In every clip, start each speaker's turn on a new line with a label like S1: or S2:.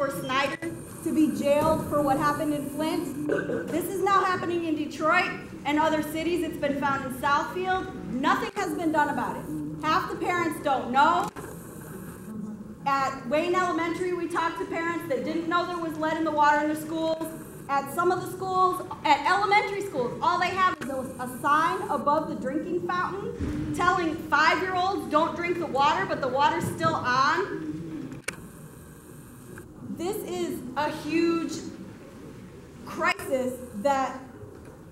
S1: for Snyder to be jailed for what happened in Flint. This is now happening in Detroit and other cities. It's been found in Southfield. Nothing has been done about it. Half the parents don't know. At Wayne Elementary, we talked to parents that didn't know there was lead in the water in the schools. At some of the schools, at elementary schools, all they have is a sign above the drinking fountain telling 5-year-olds don't drink the water, but the water's still on. This is a huge crisis that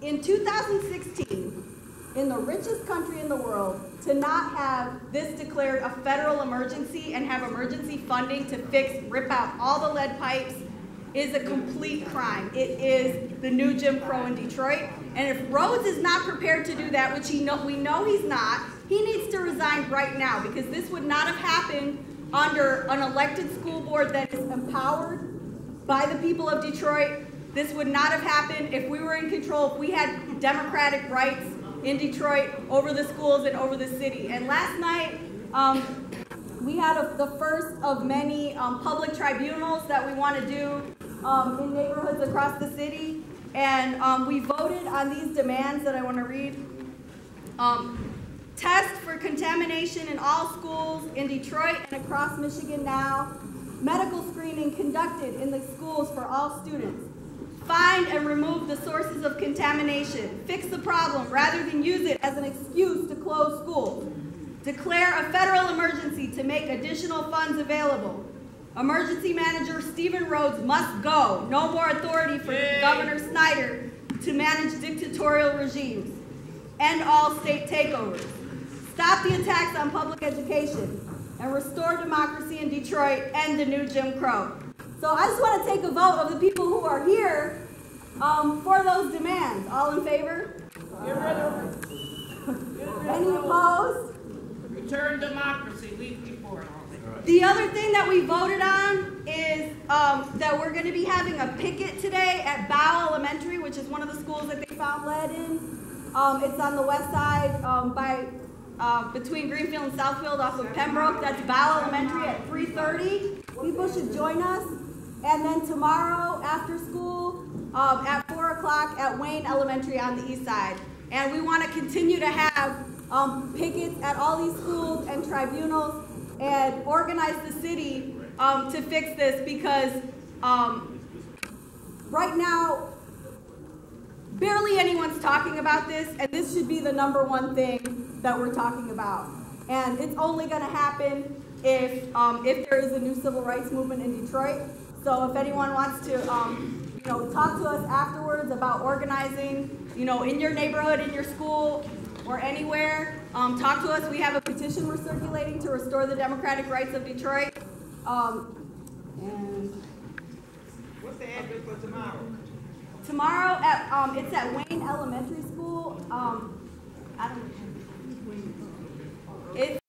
S1: in 2016, in the richest country in the world, to not have this declared a federal emergency and have emergency funding to rip out all the lead pipes is a complete crime. It is the new Jim Crow in Detroit. And if Rhodes is not prepared to do that, which we know he's not, he needs to resign right now, because this would not have happened under an elected school board that is empowered by the people of Detroit. This would not have happened if we were in control, if we had democratic rights in Detroit over the schools and over the city. And last night, we had the first of many public tribunals that we want to do in neighborhoods across the city. And we voted on these demands that I want to read. Test for contamination in all schools in Detroit and across Michigan now. Medical screening conducted in the schools for all students. Find and remove the sources of contamination. Fix the problem rather than use it as an excuse to close schools. Declare a federal emergency to make additional funds available. Emergency Manager Stephen Rhodes must go. No more authority for Governor Snyder to manage dictatorial regimes. End all state takeovers. Stop the attacks on public education and restore democracy in Detroit and the new Jim Crow. So I just want to take a vote of the people who are here for those demands. All in favor? Any opposed?
S2: Return democracy, week before.
S1: The other thing that we voted on is that we're going to be having a picket today at B.A.M.N Elementary, which is one of the schools that they found lead in. It's on the west side between Greenfield and Southfield off of Pembroke. That's B.A.M.N Elementary at 3:30. People should join us. And then tomorrow after school at 4 o'clock at Wayne Elementary on the east side. And we want to continue to have pickets at all these schools and tribunals and organize the city to fix this, because right now barely anyone's talking about this, and this should be the #1 thing that we're talking about. And it's only going to happen if there is a new civil rights movement in Detroit. So if anyone wants to talk to us afterwards about organizing, in your neighborhood, in your school, or anywhere, talk to us. We have a petition we're circulating to restore the democratic rights of Detroit. And
S2: what's the address for tomorrow?
S1: Tomorrow it's at Wayne Elementary School. I don't know. It's